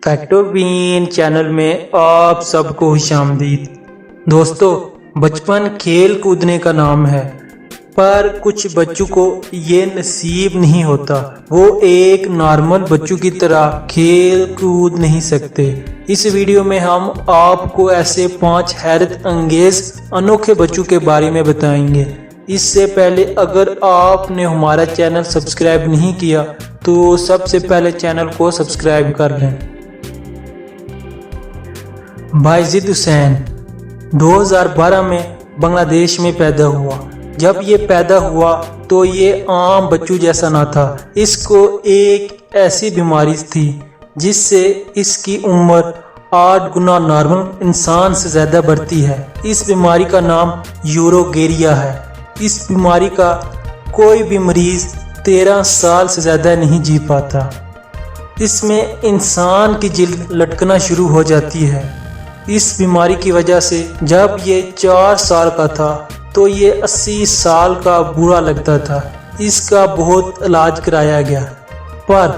Facto been channel में आप सबको खुश आमदीद। दोस्तों, बचपन खेल कूदने का नाम है, पर कुछ बच्चों को ये नसीब नहीं होता। वो एक नॉर्मल बच्चों की तरह खेल कूद नहीं सकते। इस वीडियो में हम आपको ऐसे 5 हैरत अंगेज अनोखे बच्चों के बारे में बताएंगे। इससे पहले अगर आपने हमारा चैनल सब्सक्राइब नहीं किया तो सबसे पहले चैनल को सब्सक्राइब कर लें। बायजीद हुसैन 2012 में बांग्लादेश में पैदा हुआ। जब ये पैदा हुआ तो ये आम बच्चों जैसा ना था। इसको एक ऐसी बीमारी थी जिससे इसकी उम्र 8 गुना नॉर्मल इंसान से ज़्यादा बढ़ती है। इस बीमारी का नाम यूरोगेरिया है। इस बीमारी का कोई भी मरीज 13 साल से ज़्यादा नहीं जी पाता। इसमें इंसान की जिल्द लटकना शुरू हो जाती है। इस बीमारी की वजह से जब ये 4 साल का था तो ये 80 साल का बुरा लगता था। इसका बहुत इलाज कराया गया, पर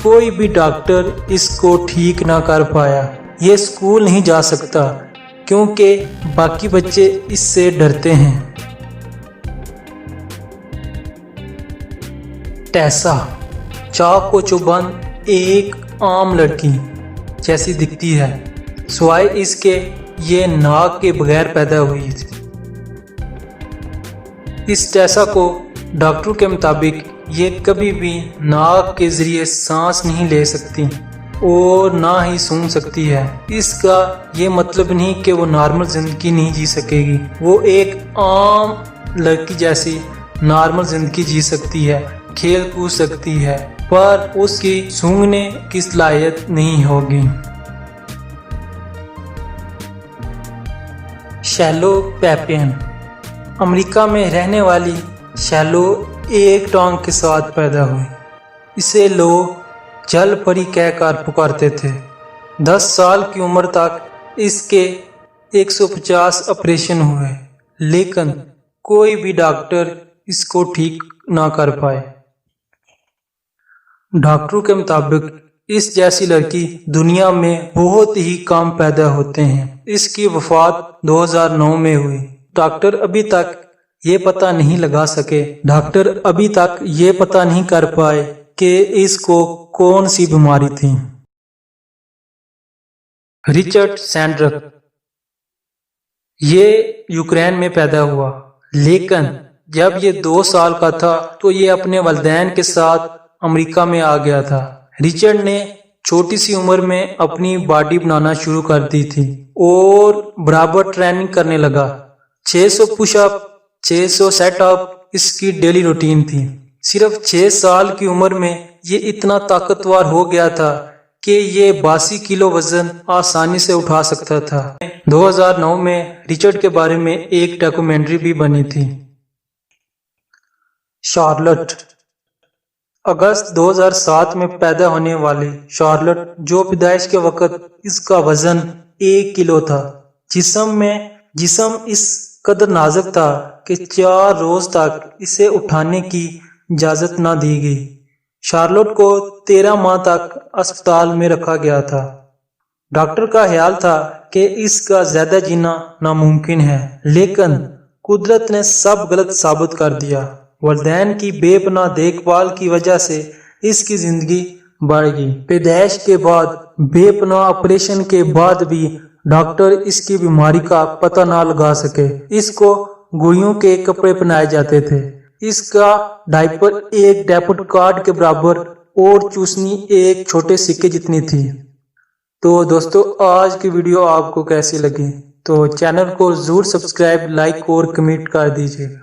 कोई भी डॉक्टर इसको ठीक ना कर पाया। ये स्कूल नहीं जा सकता क्योंकि बाकी बच्चे इससे डरते हैं। टैसा चाको चौबंद एक आम लड़की जैसी दिखती है, सिवाय इसके ये नाक के बगैर पैदा हुई थी। इस टैसा को डॉक्टरों के मुताबिक ये कभी भी नाक के जरिए सांस नहीं ले सकती और ना ही सूंघ सकती है। इसका ये मतलब नहीं कि वो नॉर्मल जिंदगी नहीं जी सकेगी। वो एक आम लड़की जैसी नॉर्मल जिंदगी जी सकती है, खेल कूद सकती है, पर उसकी सूंघने की सलाहियत नहीं होगी। शैलो पेपियन अमेरिका में रहने वाली शैलो एक टांग के साथ पैदा हुई। इसे लोग जल परी कहकर पुकारते थे। 10 साल की उम्र तक इसके 150 ऑपरेशन हुए, लेकिन कोई भी डॉक्टर इसको ठीक ना कर पाए। डॉक्टरों के मुताबिक इस जैसी लड़की दुनिया में बहुत ही कम पैदा होते हैं। इसकी वफात 2009 में हुई। डॉक्टर अभी तक ये पता नहीं कर पाए कि इसको कौन सी बीमारी थी। रिचर्ड सैंड्रक ये यूक्रेन में पैदा हुआ, लेकिन जब ये 2 साल का था तो ये अपने वालिदैन के साथ अमेरिका में आ गया था। रिचर्ड ने छोटी सी उम्र में अपनी बॉडी बनाना शुरू कर दी थी और बराबर ट्रेनिंग करने लगा। 600 पुशअप, 600 सेटअप इसकी डेली रूटीन थी। सिर्फ 6 साल की उम्र में ये इतना ताकतवर हो गया था कि ये 82 किलो वजन आसानी से उठा सकता था। 2009 में रिचर्ड के बारे में एक डॉक्यूमेंट्री भी बनी थी। शार्लट अगस्त 2007 में पैदा होने वाली शार्लट, जो पैदाइश के वक्त इसका वजन 1 किलो था। जिस्म इस कदर नाजुक था कि 4 रोज तक इसे उठाने की इजाजत ना दी गई। शार्लट को 13 माह तक अस्पताल में रखा गया था। डॉक्टर का ख्याल था कि इसका ज्यादा जीना नामुमकिन है, लेकिन कुदरत ने सब गलत साबित कर दिया। वालिदैन की बेपनाह देखभाल की वजह से इसकी जिंदगी बढ़ गई। पैदाइश के बाद बेपनाह ऑपरेशन के बाद भी डॉक्टर इसकी बीमारी का पता ना लगा सके। इसको गुड़ियों के कपड़े पहनाए जाते थे। इसका डायपर एक डेबिट कार्ड के बराबर और चूसनी एक छोटे सिक्के जितनी थी। तो दोस्तों, आज की वीडियो आपको कैसी लगी? तो चैनल को जरूर सब्सक्राइब, लाइक और कमेंट कर दीजिए।